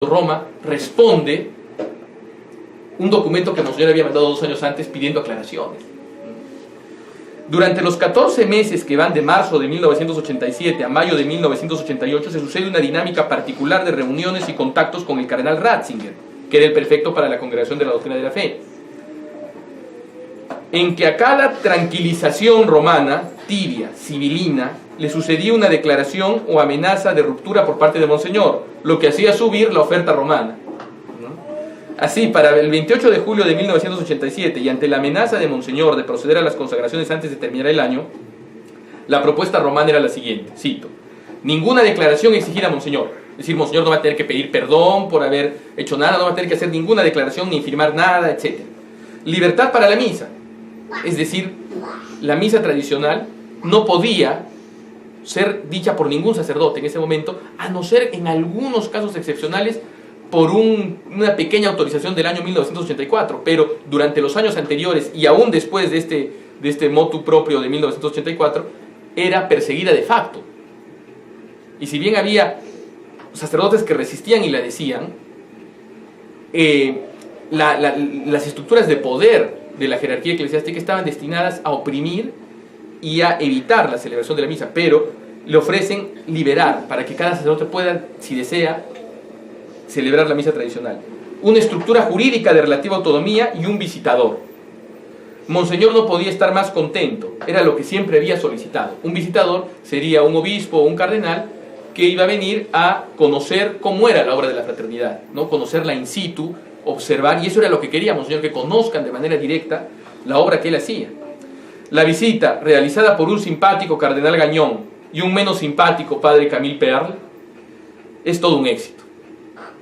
Roma responde un documento que Monseñor había mandado 2 años antes pidiendo aclaraciones. Durante los 14 meses que van de marzo de 1987 a mayo de 1988 se sucede una dinámica particular de reuniones y contactos con el cardenal Ratzinger, que era el prefecto para la Congregación de la Doctrina de la Fe, en que a cada tranquilización romana, tibia, civilina, le sucedía una declaración o amenaza de ruptura por parte de Monseñor, lo que hacía subir la oferta romana. Así, para el 28 de julio de 1987, y ante la amenaza de Monseñor de proceder a las consagraciones antes de terminar el año, la propuesta romana era la siguiente, cito: ninguna declaración exigida a Monseñor. Es decir, Monseñor no va a tener que pedir perdón por haber hecho nada, no va a tener que hacer ninguna declaración ni firmar nada, etc. Libertad para la misa. Es decir, la misa tradicional no podía ser dicha por ningún sacerdote en ese momento, a no ser en algunos casos excepcionales por una pequeña autorización del año 1984, pero durante los años anteriores y aún después de este motu proprio de 1984, era perseguida de facto. Y si bien había sacerdotes que resistían y la decían, las estructuras de poder de la jerarquía eclesiástica estaban destinadas a oprimir y a evitar la celebración de la misa, pero le ofrecen liberar para que cada sacerdote pueda, si desea, celebrar la misa tradicional. Una estructura jurídica de relativa autonomía y un visitador. Monseñor no podía estar más contento, era lo que siempre había solicitado. Un visitador sería un obispo o un cardenal que iba a venir a conocer cómo era la obra de la fraternidad, ¿no? Conocerla in situ, observar, y eso era lo que quería Monseñor, que conozcan de manera directa la obra que él hacía. La visita, realizada por un simpático cardenal Gañón y un menos simpático padre Camille Perle, es todo un éxito.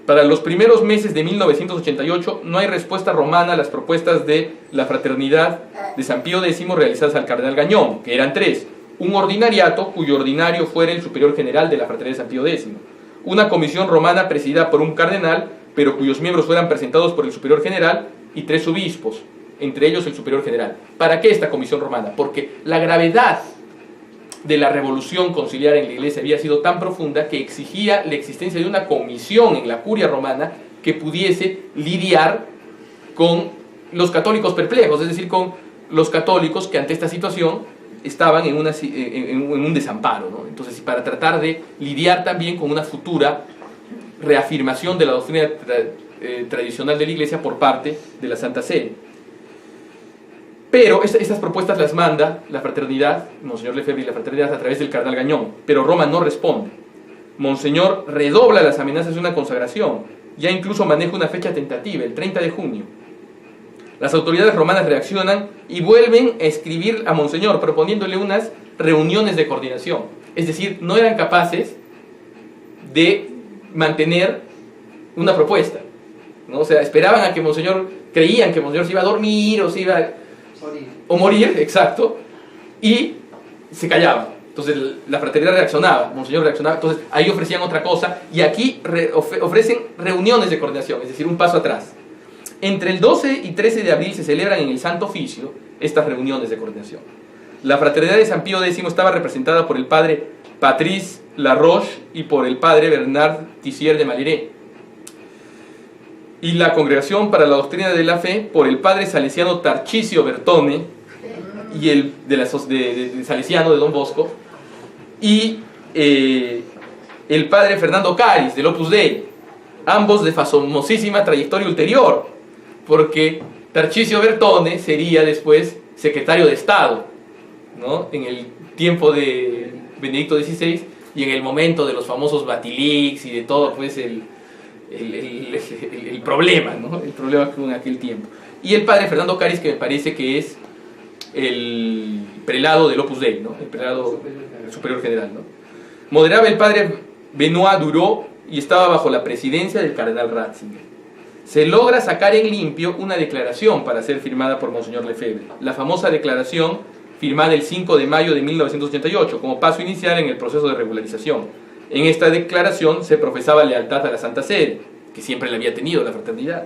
Para los primeros meses de 1988 no hay respuesta romana a las propuestas de la fraternidad de San Pío X realizadas al cardenal Gañón, que eran 3. Un ordinariato, cuyo ordinario fuera el superior general de la fraternidad de San Pío X. Una comisión romana presidida por un cardenal, pero cuyos miembros fueran presentados por el superior general, y 3 obispos, entre ellos el superior general. ¿Para qué esta comisión romana? Porque la gravedad de la revolución conciliar en la iglesia había sido tan profunda que exigía la existencia de una comisión en la curia romana que pudiese lidiar con los católicos perplejos, es decir, con los católicos que ante esta situación estaban en un desamparo, ¿no? Entonces, para tratar de lidiar también con una futura reafirmación de la doctrina tradicional de la iglesia por parte de la Santa Sede. Pero estas propuestas las manda la fraternidad, Monseñor Lefebvre y la fraternidad, a través del cardenal Gañón, pero Roma no responde. Monseñor redobla las amenazas de una consagración, ya incluso maneja una fecha tentativa, el 30 de junio. Las autoridades romanas reaccionan y vuelven a escribir a Monseñor proponiéndole unas reuniones de coordinación. Es decir, no eran capaces de mantener una propuesta, ¿no? O sea, esperaban a que Monseñor, creían que Monseñor se iba a dormir o se iba o morir, exacto, y se callaban. Entonces la fraternidad reaccionaba, Monseñor reaccionaba, entonces ahí ofrecían otra cosa, y aquí ofrecen reuniones de coordinación, es decir, un paso atrás. Entre el 12 y 13 de abril se celebran en el Santo Oficio estas reuniones de coordinación. La fraternidad de San Pío X estaba representada por el padre Patrice Laroche y por el padre Bernard Tissier de Maliré, y la Congregación para la Doctrina de la Fe por el padre salesiano Tarcisio Bertone y el de salesiano de Don Bosco, y el padre Fernando Caris del Opus Dei, ambos de famosísima trayectoria ulterior, porque Tarcisio Bertone sería después secretario de Estado, ¿no? En el tiempo de Benedicto XVI y en el momento de los famosos Batilix y de todo, pues el problema, ¿no? El problema que hubo en aquel tiempo. Y el padre Fernando Caris, que me parece que es el prelado del Opus Dei, ¿no? El prelado superior general, ¿no? Moderaba el padre Benoit Duraud y estaba bajo la presidencia del cardenal Ratzinger. Se logra sacar en limpio una declaración para ser firmada por Monseñor Lefebvre, la famosa declaración firmada el 5 de mayo de 1988 como paso inicial en el proceso de regularización. En esta declaración se profesaba lealtad a la Santa Sede, que siempre le había tenido la fraternidad.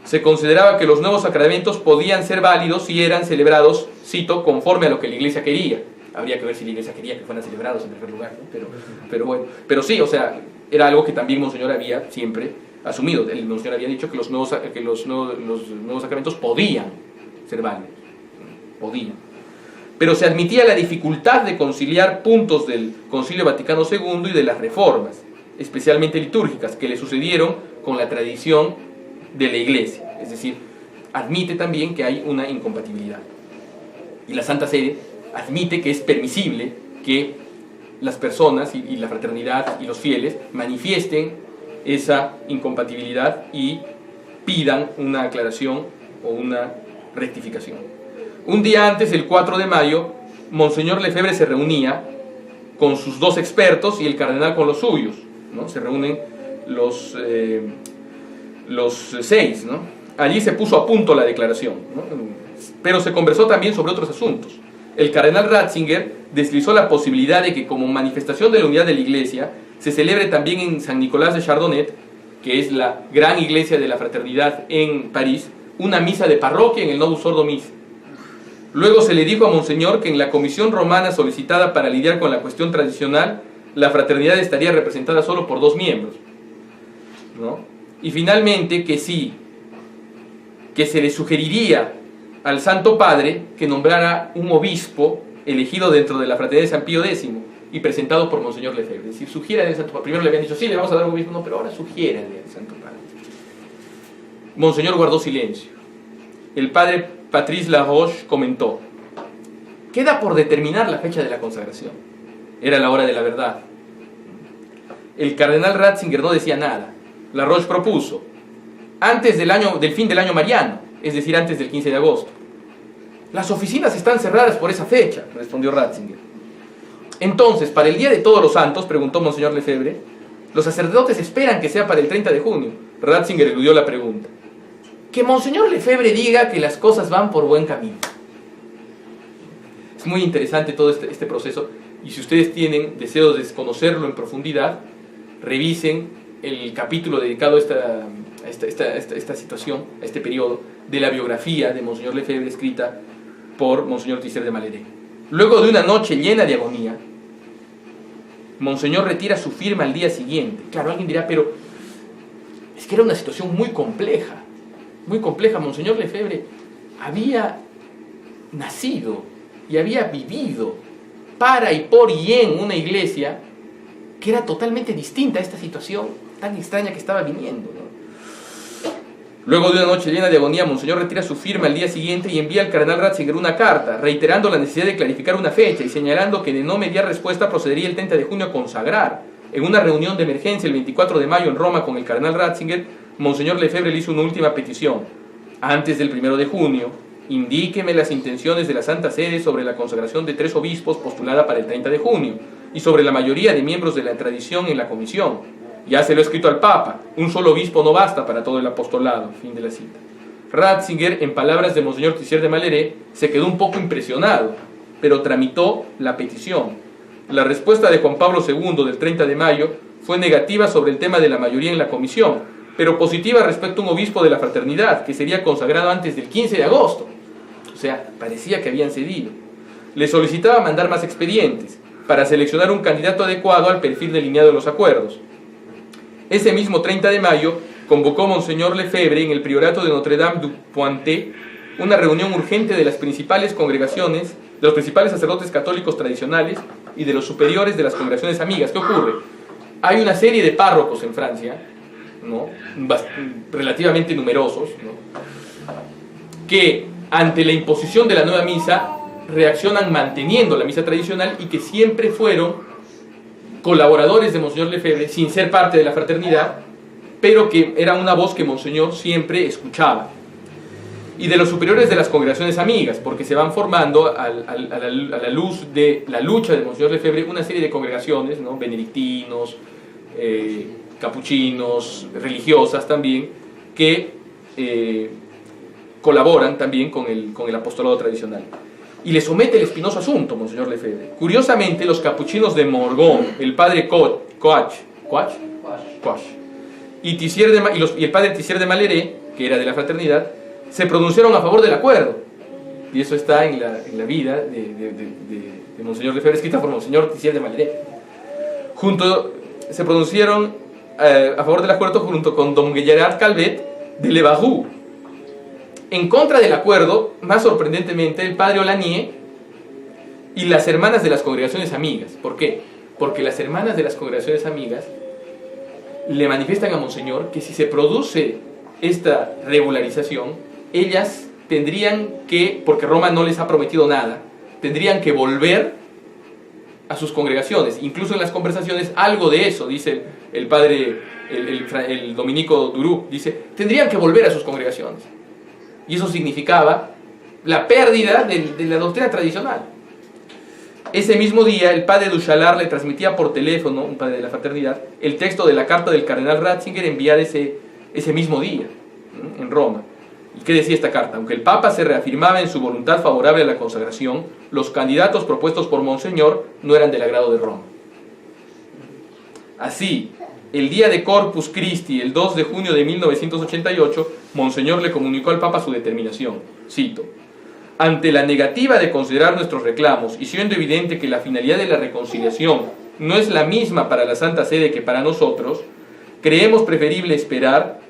Se consideraba que los nuevos sacramentos podían ser válidos si eran celebrados, cito, conforme a lo que la Iglesia quería. Habría que ver si la Iglesia quería que fueran celebrados en primer lugar, ¿no? Pero bueno, pero sí, o sea, era algo que también Monseñor había siempre asumido. El Monseñor había dicho que los nuevos sacramentos podían ser válidos, podían. Pero se admitía la dificultad de conciliar puntos del Concilio Vaticano II y de las reformas, especialmente litúrgicas, que le sucedieron con la tradición de la Iglesia. Es decir, admite también que hay una incompatibilidad. Y la Santa Sede admite que es permisible que las personas y la fraternidad y los fieles manifiesten esa incompatibilidad y pidan una aclaración o una rectificación. Un día antes, el 4 de mayo, Monseñor Lefebvre se reunía con sus 2 expertos y el cardenal con los suyos, ¿no? Se reúnen los 6, ¿no? Allí se puso a punto la declaración, ¿no? Pero se conversó también sobre otros asuntos. El cardenal Ratzinger deslizó la posibilidad de que, como manifestación de la unidad de la Iglesia, se celebre también en San Nicolás de Chardonnet, que es la gran iglesia de la fraternidad en París, una misa de parroquia en el Novus Ordo Missae. Luego se le dijo a Monseñor que en la comisión romana solicitada para lidiar con la cuestión tradicional, la fraternidad estaría representada solo por 2 miembros, ¿no? Y finalmente que sí, que se le sugeriría al Santo Padre que nombrara un obispo elegido dentro de la fraternidad de San Pío X y presentado por Monseñor Lefebvre. Es decir, sugiérale al Santo Padre. Primero le habían dicho, sí, le vamos a dar un obispo, no, pero ahora sugiérale al Santo Padre. Monseñor guardó silencio. El padre Patrice Laroche comentó: queda por determinar la fecha de la consagración. Era la hora de la verdad. El cardenal Ratzinger no decía nada. Laroche propuso: antes del fin del año mariano, es decir, antes del 15 de agosto. Las oficinas están cerradas por esa fecha, respondió Ratzinger. Entonces, para el día de Todos los Santos, preguntó Monseñor Lefebvre, los sacerdotes esperan que sea para el 30 de junio. Ratzinger eludió la pregunta. Que Monseñor Lefebvre diga que las cosas van por buen camino. Es muy interesante todo este proceso, y si ustedes tienen deseos de conocerlo en profundidad, revisen el capítulo dedicado a esta situación, a este periodo, de la biografía de Monseñor Lefebvre escrita por Monseñor Tissier de Malherbe. Luego de una noche llena de agonía, Monseñor retira su firma al día siguiente. Claro, alguien dirá, pero es que era una situación muy compleja. Muy compleja. Monseñor Lefebvre había nacido y había vivido para y por y en una iglesia que era totalmente distinta a esta situación tan extraña que estaba viniendo, ¿no? Luego de una noche llena de agonía, Monseñor retira su firma al día siguiente y envía al cardenal Ratzinger una carta, reiterando la necesidad de clarificar una fecha y señalando que de no mediar respuesta procedería el 30 de junio a consagrar. En una reunión de emergencia el 24 de mayo en Roma con el cardenal Ratzinger, Monseñor Lefebvre le hizo una última petición. Antes del 1 de junio, indíqueme las intenciones de la Santa Sede sobre la consagración de 3 obispos postulada para el 30 de junio y sobre la mayoría de miembros de la tradición en la comisión. Ya se lo he escrito al Papa, un solo obispo no basta para todo el apostolado. Fin de la cita. Ratzinger, en palabras de Monseñor Tissier de Malherbe, se quedó un poco impresionado, pero tramitó la petición. La respuesta de Juan Pablo II del 30 de mayo fue negativa sobre el tema de la mayoría en la comisión, pero positiva respecto a un obispo de la fraternidad, que sería consagrado antes del 15 de agosto. O sea, parecía que habían cedido. Le solicitaba mandar más expedientes para seleccionar un candidato adecuado al perfil delineado en los acuerdos. Ese mismo 30 de mayo convocó Monseñor Lefebvre en el priorato de Notre-Dame du Pointet una reunión urgente de las principales congregaciones, de los principales sacerdotes católicos tradicionales y de los superiores de las congregaciones amigas. ¿Qué ocurre? Hay una serie de párrocos en Francia, ¿no?, relativamente numerosos, ¿no?, que ante la imposición de la nueva misa reaccionan manteniendo la misa tradicional y que siempre fueron colaboradores de Monseñor Lefebvre sin ser parte de la fraternidad, pero que era una voz que Monseñor siempre escuchaba. Y de los superiores de las congregaciones amigas, porque se van formando a la luz de la lucha de Monseñor Lefebvre una serie de congregaciones, ¿no?, benedictinos, capuchinos, religiosas también, que colaboran también con el apostolado tradicional. Y le somete el espinoso asunto, Monseñor Lefebvre. Curiosamente, los capuchinos de Morgon, el padre Coach y el padre Tissier de Malherbe, que era de la fraternidad, se pronunciaron a favor del acuerdo. Y eso está en la vida de Monseñor Lefebvre, escrita por Monseñor Tissier de Malherbe. Se pronunciaron a favor del acuerdo junto con don Gerard Calvet de Lebarroux. En contra del acuerdo, más sorprendentemente, el padre Olanier y las hermanas de las congregaciones amigas. ¿Por qué? Porque las hermanas de las congregaciones amigas le manifiestan a Monseñor que si se produce esta regularización, ellas tendrían que, porque Roma no les ha prometido nada, tendrían que volver a sus congregaciones. Incluso en las conversaciones algo de eso dice el padre, el dominico Durú, dice, tendrían que volver a sus congregaciones. Y eso significaba la pérdida de la doctrina tradicional. Ese mismo día, el padre Duchalar le transmitía por teléfono, un padre de la fraternidad, el texto de la carta del cardenal Ratzinger enviada ese mismo día, en Roma. ¿Y qué decía esta carta? Aunque el Papa se reafirmaba en su voluntad favorable a la consagración, los candidatos propuestos por Monseñor no eran del agrado de Roma. Así, el día de Corpus Christi, el 2 de junio de 1988, Monseñor le comunicó al Papa su determinación. Cito: ante la negativa de considerar nuestros reclamos y siendo evidente que la finalidad de la reconciliación no es la misma para la Santa Sede que para nosotros, creemos preferible esperar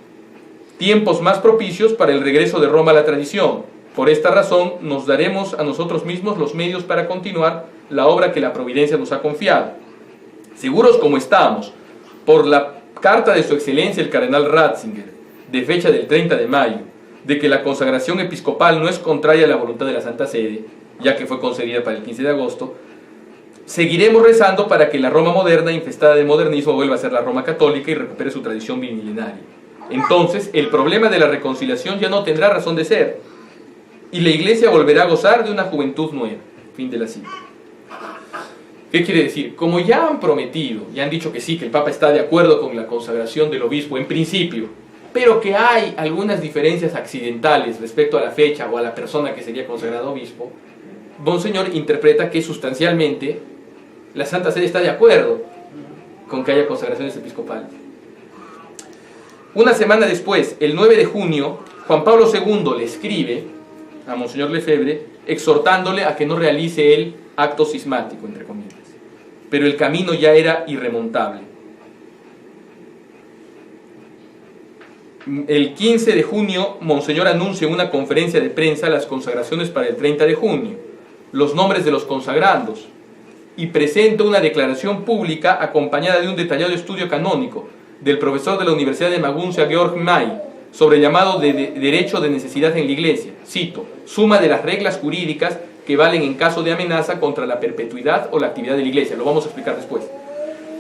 tiempos más propicios para el regreso de Roma a la tradición. Por esta razón, nos daremos a nosotros mismos los medios para continuar la obra que la Providencia nos ha confiado. Seguros como estamos, por la carta de su excelencia el cardenal Ratzinger, de fecha del 30 de mayo, de que la consagración episcopal no es contraria a la voluntad de la Santa Sede, ya que fue concedida para el 15 de agosto, seguiremos rezando para que la Roma moderna, infestada de modernismo, vuelva a ser la Roma católica y recupere su tradición bimilenaria. Entonces, el problema de la reconciliación ya no tendrá razón de ser, y la Iglesia volverá a gozar de una juventud nueva. Fin de la cita. ¿Qué quiere decir? Como ya han prometido, ya han dicho que sí, que el Papa está de acuerdo con la consagración del obispo en principio, pero que hay algunas diferencias accidentales respecto a la fecha o a la persona que sería consagrado obispo, Monseñor interpreta que sustancialmente la Santa Sede está de acuerdo con que haya consagraciones episcopales. Una semana después, el 9 de junio, Juan Pablo II le escribe a Monseñor Lefebvre exhortándole a que no realice el acto cismático, entre comillas, pero el camino ya era irremontable. El 15 de junio, Monseñor anuncia en una conferencia de prensa las consagraciones para el 30 de junio, los nombres de los consagrandos, y presenta una declaración pública acompañada de un detallado estudio canónico del profesor de la Universidad de Maguncia, Georg May, sobre el llamado de derecho de necesidad en la Iglesia. Cito: suma de las reglas jurídicas que valen en caso de amenaza contra la perpetuidad o la actividad de la Iglesia. Lo vamos a explicar después.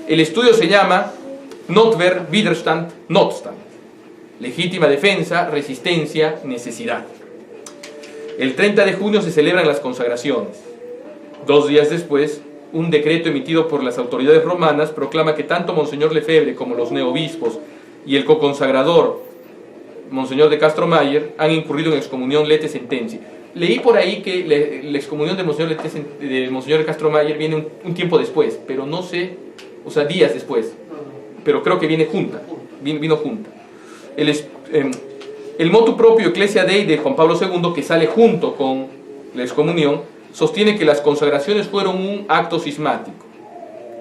El estudio se llama Notwehr, Widerstand, Notstand. Legítima defensa, resistencia, necesidad. El 30 de junio se celebran las consagraciones. 2 días después, un decreto emitido por las autoridades romanas proclama que tanto Monseñor Lefebvre como los neobispos y el coconsagrador, Monseñor de Castro-Mayer, han incurrido en excomunión lete sentencia. Leí por ahí que la excomunión de Monseñor de Castro-Mayer viene un tiempo después, pero no sé, o sea, días después, pero creo que viene junta, vino junta. El motu propio Ecclesia Dei de Juan Pablo II, que sale junto con la excomunión, sostiene que las consagraciones fueron un acto cismático,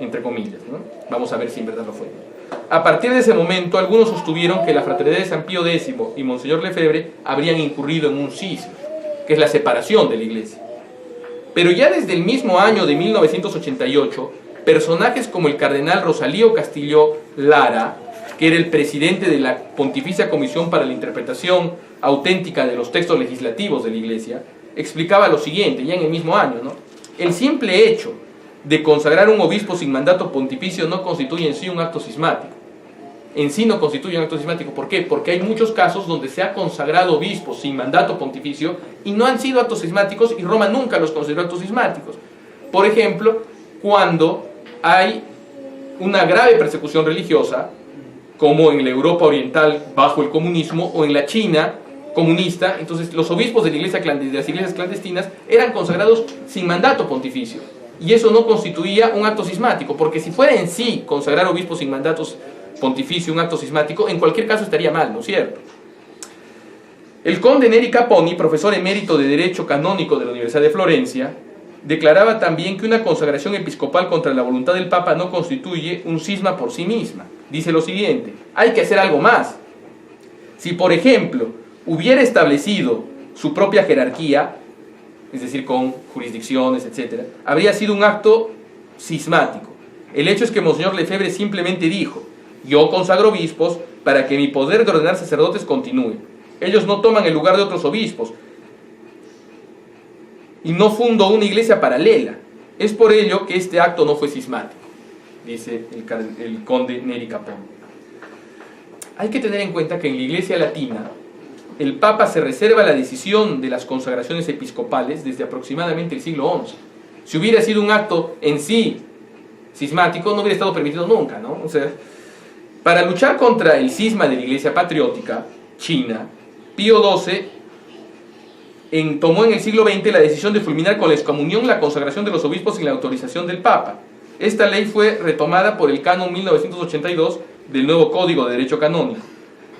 entre comillas, ¿no? Vamos a ver si en verdad lo fue. A partir de ese momento, algunos sostuvieron que la fraternidad de San Pío X y Monseñor Lefebvre habrían incurrido en un cisma, que es la separación de la Iglesia. Pero ya desde el mismo año de 1988, personajes como el cardenal Rosalío Castillo Lara, que era el presidente de la Pontificia Comisión para la Interpretación Auténtica de los Textos Legislativos de la Iglesia, explicaba lo siguiente, ya en el mismo año, ¿no? El simple hecho de consagrar un obispo sin mandato pontificio no constituye en sí un acto cismático. En sí no constituye un acto cismático. ¿Por qué? Porque hay muchos casos donde se ha consagrado obispos sin mandato pontificio y no han sido actos cismáticos, y Roma nunca los consideró actos cismáticos. Por ejemplo, cuando hay una grave persecución religiosa, como en la Europa oriental bajo el comunismo, o en la China comunista, entonces los obispos de las iglesias clandestinas eran consagrados sin mandato pontificio, y eso no constituía un acto cismático, porque si fuera en sí consagrar obispos sin mandatos pontificio un acto cismático, en cualquier caso estaría mal, ¿no es cierto? El conde Neri Caponi, profesor emérito de Derecho Canónico de la Universidad de Florencia, declaraba también que una consagración episcopal contra la voluntad del Papa no constituye un cisma por sí misma. dice lo siguiente: hay que hacer algo más. Si, por ejemplo, hubiera establecido su propia jerarquía, es decir, con jurisdicciones, etc., habría sido un acto cismático. El hecho es que Monseñor Lefebvre simplemente dijo: yo consagro obispos para que mi poder de ordenar sacerdotes continúe. Ellos no toman el lugar de otros obispos y no fundó una iglesia paralela. Es por ello que este acto no fue cismático, dice el conde Neri Capón. Hay que tener en cuenta que en la Iglesia Latina el Papa se reserva la decisión de las consagraciones episcopales desde aproximadamente el siglo XI. Si hubiera sido un acto en sí cismático, no hubiera estado permitido nunca, ¿no? O sea, para luchar contra el cisma de la Iglesia patriótica china, Pío XII tomó en el siglo XX la decisión de fulminar con la excomunión la consagración de los obispos sin la autorización del Papa. Esta ley fue retomada por el Canon 1982 del nuevo Código de Derecho Canónico.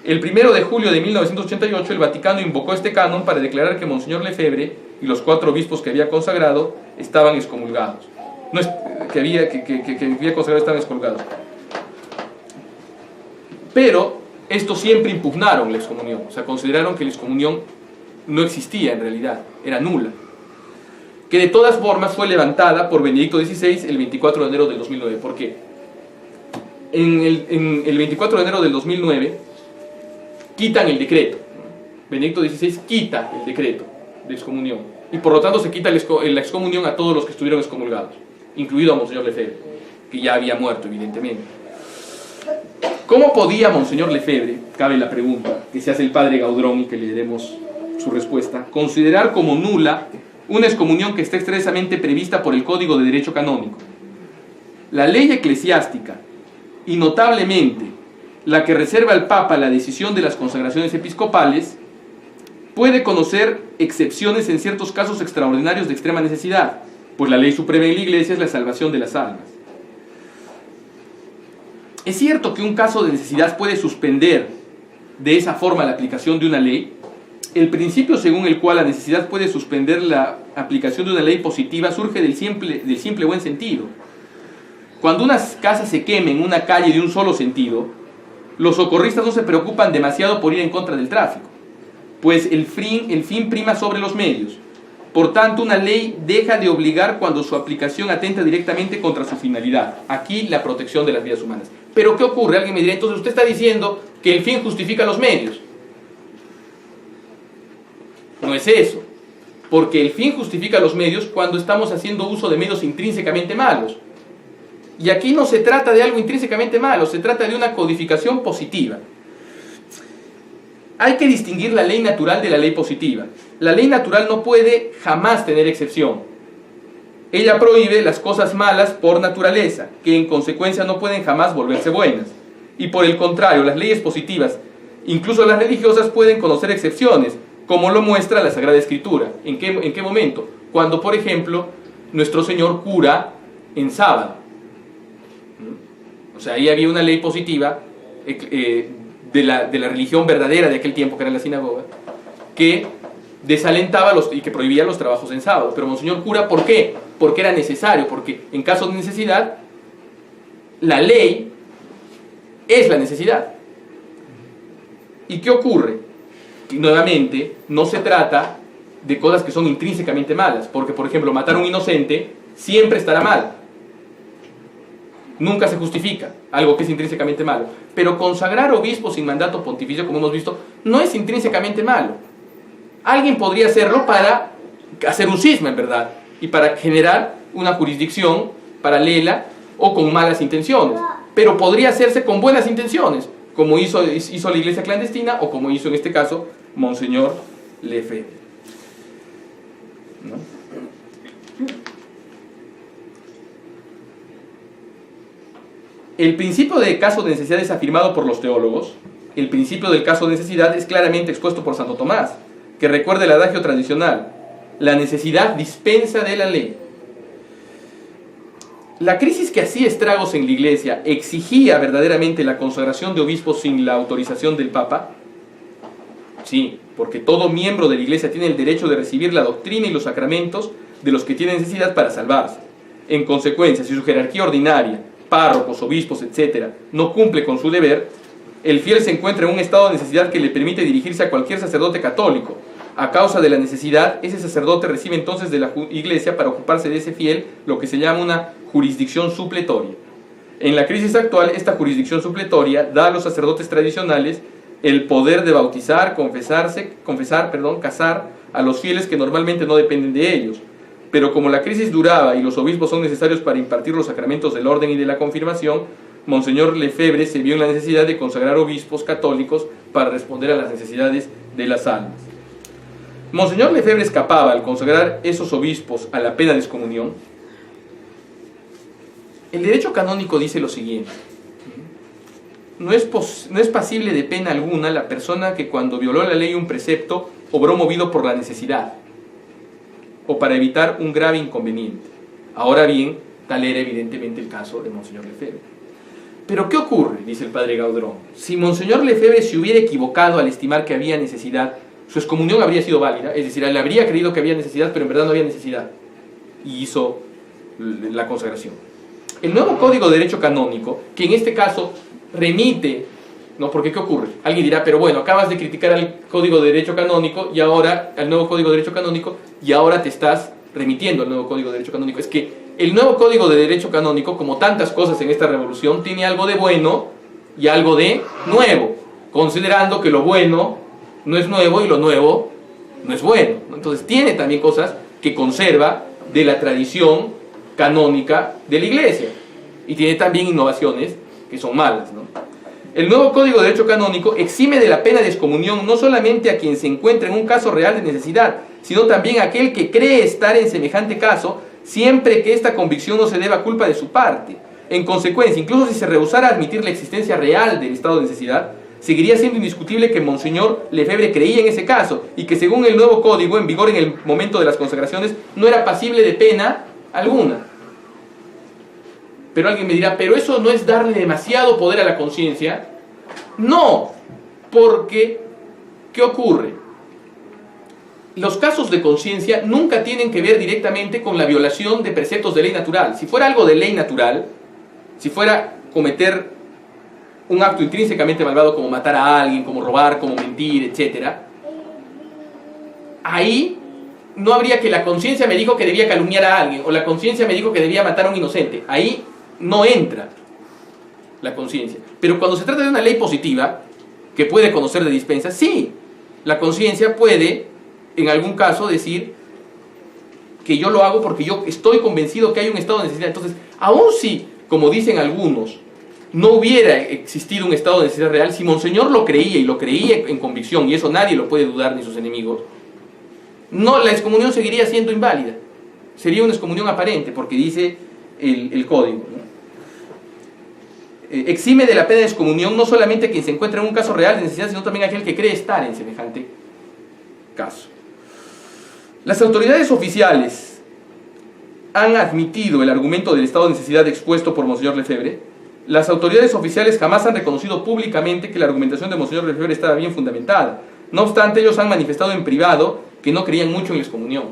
El 1 de julio de 1988 el Vaticano invocó este canon para declarar que Monseñor Lefebvre y los 4 obispos que había consagrado estaban excomulgados. No es que había consagrado, estaban excomulgados. Pero estos siempre impugnaron la excomunión, o sea, consideraron que la excomunión no existía en realidad, era nula, que de todas formas fue levantada por Benedicto XVI el 24 de enero del 2009. ¿Por qué? En el 24 de enero del 2009 quitan el decreto. Benedicto XVI quita el decreto de excomunión y por lo tanto se quita la excomunión a todos los que estuvieron excomulgados, incluido a Monseñor Lefebvre, que ya había muerto evidentemente. ¿Cómo podía Monseñor Lefebvre, cabe la pregunta que se hace el padre Gaudrón y que le daremos su respuesta, considerar como nula una excomunión que está expresamente prevista por el Código de Derecho Canónico? La ley eclesiástica, y notablemente la que reserva al Papa la decisión de las consagraciones episcopales, puede conocer excepciones en ciertos casos extraordinarios de extrema necesidad, pues la ley suprema en la Iglesia es la salvación de las almas. Es cierto que un caso de necesidad puede suspender de esa forma la aplicación de una ley. El principio según el cual la necesidad puede suspender la aplicación de una ley positiva surge del simple buen sentido. Cuando una casa se queme en una calle de un solo sentido, los socorristas no se preocupan demasiado por ir en contra del tráfico, pues el fin prima sobre los medios. Por tanto, una ley deja de obligar cuando su aplicación atenta directamente contra su finalidad. Aquí la protección de las vidas humanas. Pero ¿qué ocurre? Alguien me dirá: entonces usted está diciendo que el fin justifica los medios. No es eso, porque el fin justifica los medios cuando estamos haciendo uso de medios intrínsecamente malos. Y aquí no se trata de algo intrínsecamente malo, se trata de una codificación positiva. Hay que distinguir la ley natural de la ley positiva. La ley natural no puede jamás tener excepción. Ella prohíbe las cosas malas por naturaleza, que en consecuencia no pueden jamás volverse buenas. Y por el contrario, las leyes positivas, incluso las religiosas, pueden conocer excepciones, como lo muestra la Sagrada Escritura. ¿En qué momento? Cuando, por ejemplo, nuestro Señor cura en sábado. O sea, ahí había una ley positiva de la religión verdadera de aquel tiempo, que era la sinagoga, que desalentaba y que prohibía los trabajos en sábado. Pero Monseñor cura, ¿por qué? Porque era necesario, porque en caso de necesidad, la ley es la necesidad. ¿Y qué ocurre? Que nuevamente, no se trata de cosas que son intrínsecamente malas, porque, por ejemplo, matar a un inocente siempre estará mal. Nunca se justifica algo que es intrínsecamente malo. Pero consagrar obispos sin mandato pontificio, como hemos visto, no es intrínsecamente malo. Alguien podría hacerlo para hacer un cisma, en verdad, y para generar una jurisdicción paralela o con malas intenciones. Pero podría hacerse con buenas intenciones, como hizo la iglesia clandestina o como hizo en este caso Monseñor Lefebvre. ¿No? El principio de caso de necesidad es afirmado por los teólogos. El principio del caso de necesidad es claramente expuesto por Santo Tomás, que recuerda el adagio tradicional: la necesidad dispensa de la ley. La crisis que hacía estragos en la Iglesia exigía verdaderamente la consagración de obispos sin la autorización del Papa. Sí, porque todo miembro de la Iglesia tiene el derecho de recibir la doctrina y los sacramentos de los que tiene necesidad para salvarse. En consecuencia, si su jerarquía ordinaria párrocos, obispos, etc., no cumple con su deber, el fiel se encuentra en un estado de necesidad que le permite dirigirse a cualquier sacerdote católico. A causa de la necesidad, ese sacerdote recibe entonces de la iglesia para ocuparse de ese fiel lo que se llama una jurisdicción supletoria. En la crisis actual, esta jurisdicción supletoria da a los sacerdotes tradicionales el poder de bautizar, casar a los fieles que normalmente no dependen de ellos. Pero como la crisis duraba y los obispos son necesarios para impartir los sacramentos del orden y de la confirmación, Monseñor Lefebvre se vio en la necesidad de consagrar obispos católicos para responder a las necesidades de las almas. Monseñor Lefebvre escapaba al consagrar esos obispos a la pena de excomunión. El derecho canónico dice lo siguiente: no es pasible de pena alguna la persona que cuando violó la ley un precepto obró movido por la necesidad o para evitar un grave inconveniente. Ahora bien, tal era evidentemente el caso de Monseñor Lefebvre. Pero ¿qué ocurre?, dice el padre Gaudron. Si Monseñor Lefebvre se hubiera equivocado al estimar que había necesidad, su excomunión habría sido válida, es decir, él habría creído que había necesidad, pero en verdad no había necesidad, y hizo la consagración. El nuevo Código de Derecho Canónico, que en este caso remite, ¿no? Porque ¿qué ocurre? Alguien dirá, pero bueno, acabas de criticar al Código de Derecho Canónico y ahora, al nuevo Código de Derecho Canónico, y ahora te estás remitiendo al nuevo Código de Derecho Canónico. Es que el nuevo Código de Derecho Canónico, como tantas cosas en esta revolución, tiene algo de bueno y algo de nuevo, considerando que lo bueno no es nuevo y lo nuevo no es bueno. Entonces tiene también cosas que conserva de la tradición canónica de la Iglesia, y tiene también innovaciones que son malas, ¿no? El nuevo Código de Derecho Canónico exime de la pena de excomunión no solamente a quien se encuentra en un caso real de necesidad, sino también a aquel que cree estar en semejante caso, siempre que esta convicción no se deba a culpa de su parte. En consecuencia, incluso si se rehusara a admitir la existencia real del estado de necesidad, seguiría siendo indiscutible que Monseñor Lefebvre creía en ese caso, y que según el nuevo código, en vigor en el momento de las consagraciones, no era pasible de pena alguna. Pero alguien me dirá, ¿pero eso no es darle demasiado poder a la conciencia? No, porque, ¿qué ocurre? Los casos de conciencia nunca tienen que ver directamente con la violación de preceptos de ley natural. Si fuera algo de ley natural, si fuera cometer un acto intrínsecamente malvado como matar a alguien, como robar, como mentir, etc., ahí no habría que la conciencia me dijo que debía calumniar a alguien, o la conciencia me dijo que debía matar a un inocente. Ahí no entra la conciencia. Pero cuando se trata de una ley positiva, que puede conocer de dispensa, sí, la conciencia puede, en algún caso, decir que yo lo hago porque yo estoy convencido que hay un estado de necesidad. Entonces, aun si, como dicen algunos, no hubiera existido un estado de necesidad real, si Monseñor lo creía, y lo creía en convicción, y eso nadie lo puede dudar ni sus enemigos, no, la excomunión seguiría siendo inválida. Sería una excomunión aparente, porque dice el código, ¿no? Exime de la pena de excomunión no solamente quien se encuentra en un caso real de necesidad, sino también aquel que cree estar en semejante caso. Las autoridades oficiales han admitido el argumento del estado de necesidad expuesto por Monseñor Lefebvre. Las autoridades oficiales jamás han reconocido públicamente que la argumentación de Monseñor Lefebvre estaba bien fundamentada. No obstante, ellos han manifestado en privado que no creían mucho en la excomunión.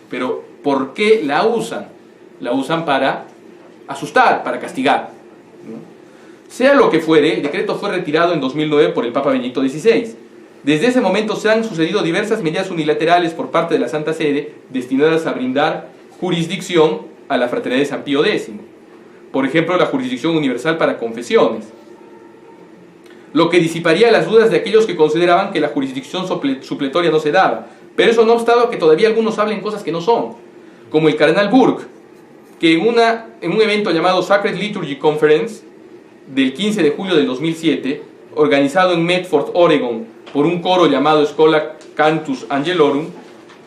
Pero, ¿por qué la usan? La usan para asustar, para castigar, ¿no? Sea lo que fuere, el decreto fue retirado en 2009 por el Papa Benedicto XVI. Desde ese momento se han sucedido diversas medidas unilaterales por parte de la Santa Sede destinadas a brindar jurisdicción a la Fraternidad de San Pío X. Por ejemplo, la jurisdicción universal para confesiones, lo que disiparía las dudas de aquellos que consideraban que la jurisdicción supletoria no se daba. Pero eso no obstaba que todavía algunos hablen cosas que no son, como el cardenal Burke, que en un evento llamado Sacred Liturgy Conference del 15 de julio del 2007, organizado en Medford, Oregon, por un coro llamado Schola Cantus Angelorum,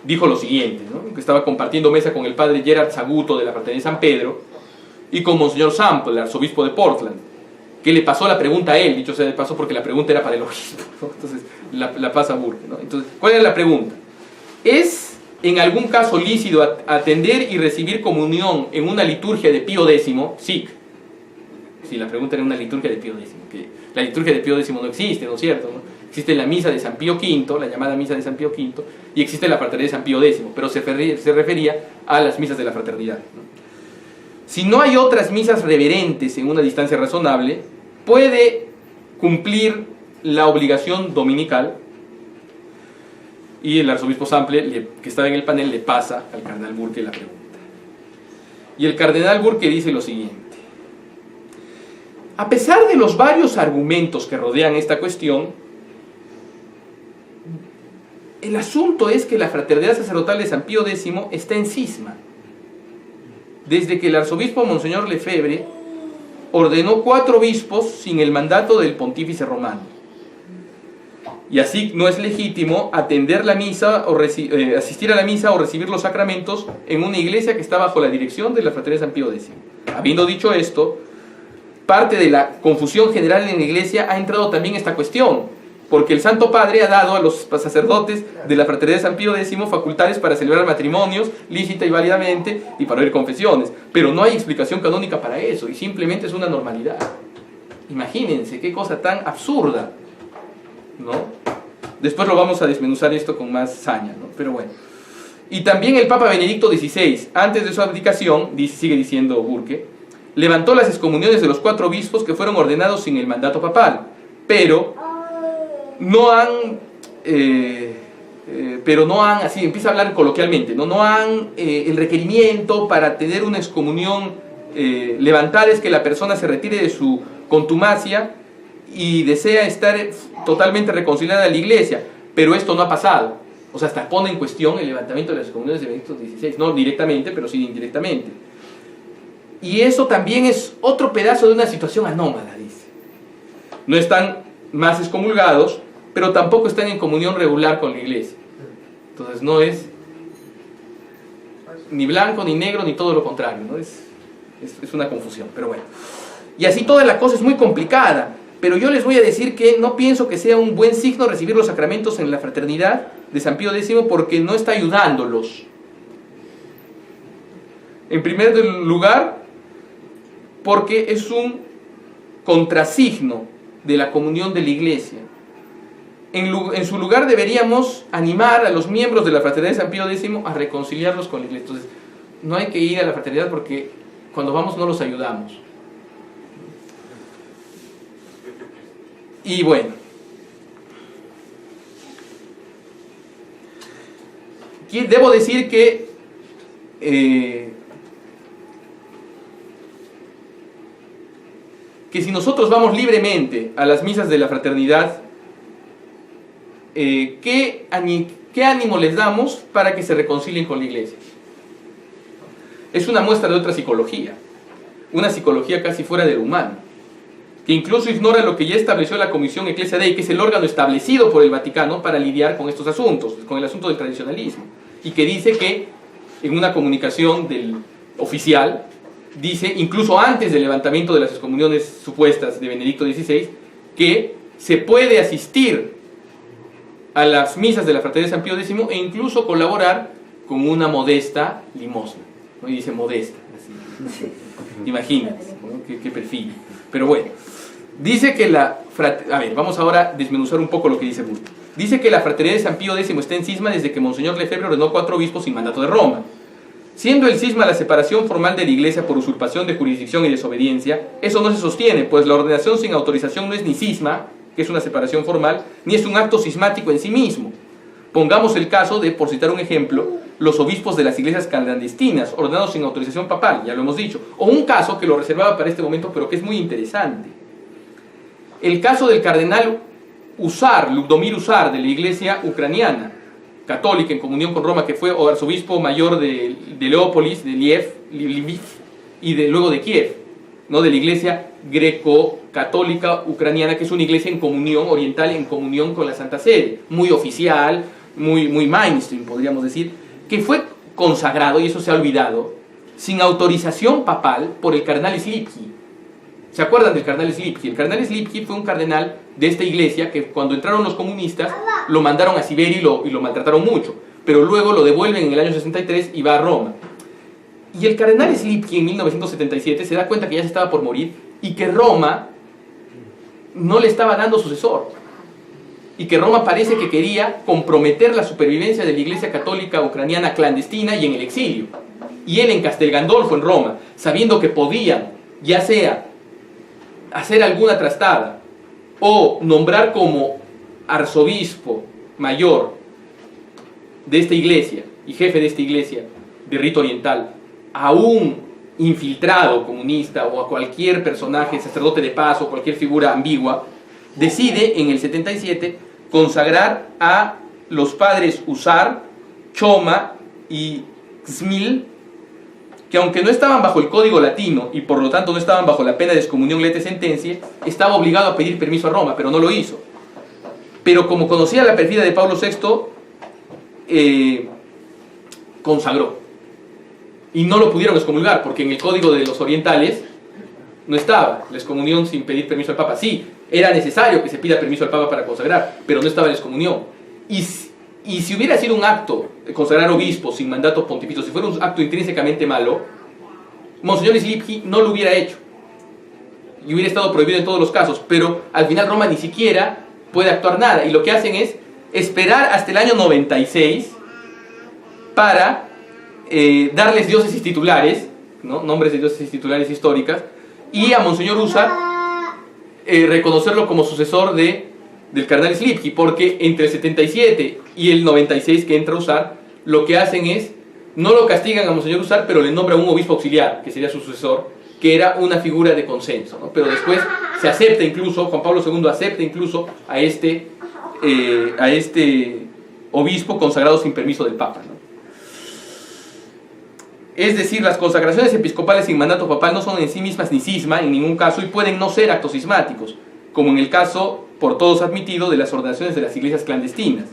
dijo lo siguiente, ¿no? Que estaba compartiendo mesa con el padre Gerard Saguto de la Fraternidad de San Pedro y con Monseñor Sample, el arzobispo de Portland, que le pasó la pregunta a él, dicho sea de paso, porque la pregunta era para el obispo, ¿no? Entonces la pasa a Burke, ¿no? Entonces, ¿cuál era la pregunta? ¿Es en algún caso lícito atender y recibir comunión en una liturgia de Pío X? Sí. Sí, la pregunta era una liturgia de Pío X, que la liturgia de Pío X no existe, ¿no es cierto?, ¿no? Existe la misa de San Pío V, la llamada misa de San Pío V, y existe la fraternidad de San Pío X, pero se refería a las misas de la fraternidad, ¿no? si no hay otras misas reverentes en una distancia razonable, puede cumplir la obligación dominical. Y el arzobispo Sample, que estaba en el panel, le pasa al cardenal Burke la pregunta. Y el cardenal Burke dice lo siguiente: a pesar de los varios argumentos que rodean esta cuestión, el asunto es que la fraternidad sacerdotal de San Pío X está en cisma. Desde que el arzobispo Monseñor Lefebvre ordenó 4 obispos sin el mandato del pontífice romano. Y así no es legítimo atender la misa o asistir a la misa o recibir los sacramentos en una iglesia que está bajo la dirección de la fraternidad de San Pío X. Habiendo dicho esto, parte de la confusión general en la iglesia ha entrado también esta cuestión, porque el Santo Padre ha dado a los sacerdotes de la fraternidad de San Pío X facultades para celebrar matrimonios lícita y válidamente y para oír confesiones, pero no hay explicación canónica para eso y simplemente es una normalidad. Imagínense qué cosa tan absurda, ¿no? Después lo vamos a desmenuzar esto con más saña, ¿no? Pero bueno. Y también el Papa Benedicto XVI, antes de su abdicación, sigue diciendo Burke, levantó las excomuniones de los 4 obispos que fueron ordenados sin el mandato papal, pero no han, así empieza a hablar coloquialmente, no han el requerimiento para tener una excomunión levantada es que la persona se retire de su contumacia y desea estar totalmente reconciliada a la iglesia, pero esto no ha pasado. O sea, hasta pone en cuestión el levantamiento de las excomuniones de Benedicto XVI, no directamente, pero sí indirectamente. Y eso también es otro pedazo de una situación anómala, dice. No están más excomulgados, pero tampoco están en comunión regular con la iglesia. Entonces no es ni blanco, ni negro, ni todo lo contrario, ¿no? Es una confusión, pero bueno. Y así toda la cosa es muy complicada, pero yo les voy a decir que no pienso que sea un buen signo recibir los sacramentos en la fraternidad de San Pío X porque no está ayudándolos. En primer lugar, porque es un contrasigno de la comunión de la iglesia. En su lugar deberíamos animar a los miembros de la fraternidad de San Pío X a reconciliarlos con la iglesia. Entonces, no hay que ir a la fraternidad porque cuando vamos no los ayudamos. Y bueno, debo decir que si nosotros vamos libremente a las misas de la fraternidad, ¿qué ánimo les damos para que se reconcilien con la iglesia? Es una muestra de otra psicología, una psicología casi fuera del humano, que incluso ignora lo que ya estableció la Comisión Ecclesia Dei, que es el órgano establecido por el Vaticano para lidiar con estos asuntos, con el asunto del tradicionalismo, y que dice que en una comunicación oficial, dice, incluso antes del levantamiento de las excomuniones supuestas de Benedicto XVI, que se puede asistir a las misas de la fraternidad de San Pío X e incluso colaborar con una modesta limosna, ¿no? Y dice modesta, así. Imagínense, ¿no? Qué perfil. Pero bueno, dice que a ver, vamos ahora a desmenuzar un poco lo que dice Burke. Dice que la fraternidad de San Pío X está en cisma desde que Monseñor Lefebvre ordenó 4 obispos sin mandato de Roma. Siendo el cisma la separación formal de la iglesia por usurpación de jurisdicción y desobediencia, eso no se sostiene, pues la ordenación sin autorización no es ni cisma, que es una separación formal, ni es un acto cismático en sí mismo. Pongamos el caso de, por citar un ejemplo, los obispos de las iglesias clandestinas, ordenados sin autorización papal, ya lo hemos dicho, o un caso que lo reservaba para este momento, pero que es muy interesante. El caso del cardenal Usar, Ludomir Usar, de la iglesia ucraniana, católica en comunión con Roma, que fue arzobispo mayor de Leópolis, de Lviv y luego de Kiev, ¿no? De la iglesia greco-católica ucraniana, que es una iglesia en comunión oriental, en comunión con la Santa Sede, muy oficial, muy mainstream, podríamos decir, que fue consagrado, y eso se ha olvidado, sin autorización papal por el cardenal Slipki. ¿Se acuerdan del cardenal Slipki? El cardenal Slipki fue un cardenal de esta iglesia que cuando entraron los comunistas lo mandaron a Siberia y lo maltrataron mucho, pero luego lo devuelven en el año 63 y va a Roma. Y el cardenal Slipki en 1977 se da cuenta que ya se estaba por morir y que Roma no le estaba dando sucesor, y que Roma parece que quería comprometer la supervivencia de la iglesia católica ucraniana clandestina y en el exilio. y él en Castel Gandolfo, en Roma, sabiendo que podían, ya sea hacer alguna trastada o nombrar como arzobispo mayor de esta iglesia y jefe de esta iglesia de rito oriental a un infiltrado comunista o a cualquier personaje, sacerdote de paz o cualquier figura ambigua, decide en el 77 consagrar a los padres Usar, Choma y Xmil, que aunque no estaban bajo el código latino y por lo tanto no estaban bajo la pena de excomunión lete sentencia, estaba obligado a pedir permiso a Roma, pero no lo hizo. Pero como conocía la perfida de Pablo VI, consagró. Y no lo pudieron excomulgar, porque en el código de los orientales no estaba la excomunión sin pedir permiso al Papa. Sí, era necesario que se pida permiso al Papa para consagrar, pero no estaba la excomunión. Y si hubiera sido un acto de consagrar obispos sin mandato pontificio, si fuera un acto intrínsecamente malo, Monseñor Slipki no lo hubiera hecho. Y hubiera estado prohibido en todos los casos, pero al final Roma ni siquiera puede actuar nada. Y lo que hacen es esperar hasta el año 96 para darles diócesis titulares, ¿no? Nombres de diócesis titulares históricas, y a Monseñor Usar reconocerlo como sucesor del cardenal Slipki, porque entre el 77 y el 96 que entra a Usar, lo que hacen es, no lo castigan a Monseñor Usar, pero le nombran un obispo auxiliar, que sería su sucesor, que era una figura de consenso, ¿no? Pero después se acepta incluso, Juan Pablo II acepta incluso a este obispo consagrado sin permiso del Papa, ¿no? Es decir, las consagraciones episcopales sin mandato papal no son en sí mismas ni cisma en ningún caso y pueden no ser actos cismáticos, como en el caso, por todos admitido, de las ordenaciones de las iglesias clandestinas,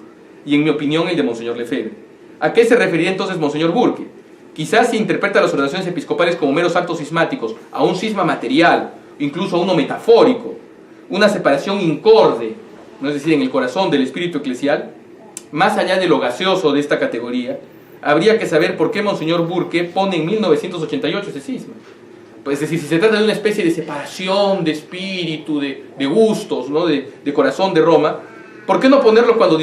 y en mi opinión el de Monseñor Lefebvre. ¿A qué se refería entonces Monseñor Burke? Quizás se interpreta las ordenaciones episcopales como meros actos cismáticos, a un cisma material, incluso a uno metafórico, una separación incorde, ¿no? Es decir, en el corazón del espíritu eclesial. Más allá de lo gaseoso de esta categoría, habría que saber por qué Monseñor Burke pone en 1988 ese cisma. Pues, es decir, si se trata de una especie de separación de espíritu, de gustos, ¿no? de corazón de Roma, ¿por qué no ponerlo cuando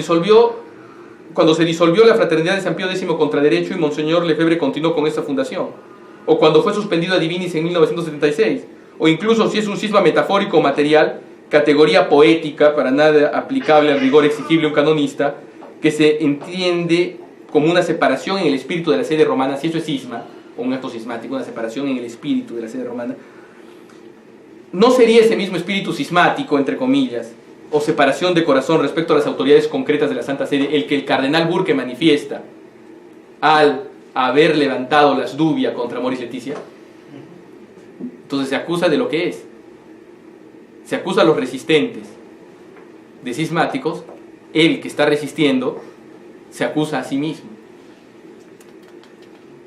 se disolvió la Fraternidad de San Pío X contra derecho y Monseñor Lefebvre continuó con esta fundación? O cuando fue suspendido a Divinis en 1976? O incluso si es un cisma metafórico o material, categoría poética, para nada aplicable al rigor exigible a un canonista, que se entiende como una separación en el espíritu de la sede romana, si eso es cisma, o un acto cismático, una separación en el espíritu de la sede romana, ¿no sería ese mismo espíritu cismático, entre comillas, o separación de corazón respecto a las autoridades concretas de la Santa Sede, el que el cardenal Burke manifiesta al haber levantado las dubias contra Amoris Laetitia? Entonces se acusa de lo que es. Se acusa a los resistentes de cismáticos, el que está resistiendo se acusa a sí mismo.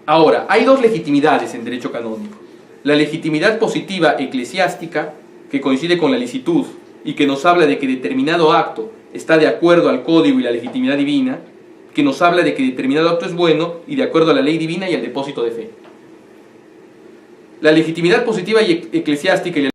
Ahora, hay dos legitimidades en derecho canónico. La legitimidad positiva eclesiástica, que coincide con la licitud y que nos habla de que determinado acto está de acuerdo al código y la legitimidad divina, que nos habla de que determinado acto es bueno y de acuerdo a la ley divina y al depósito de fe. La legitimidad positiva y eclesiástica y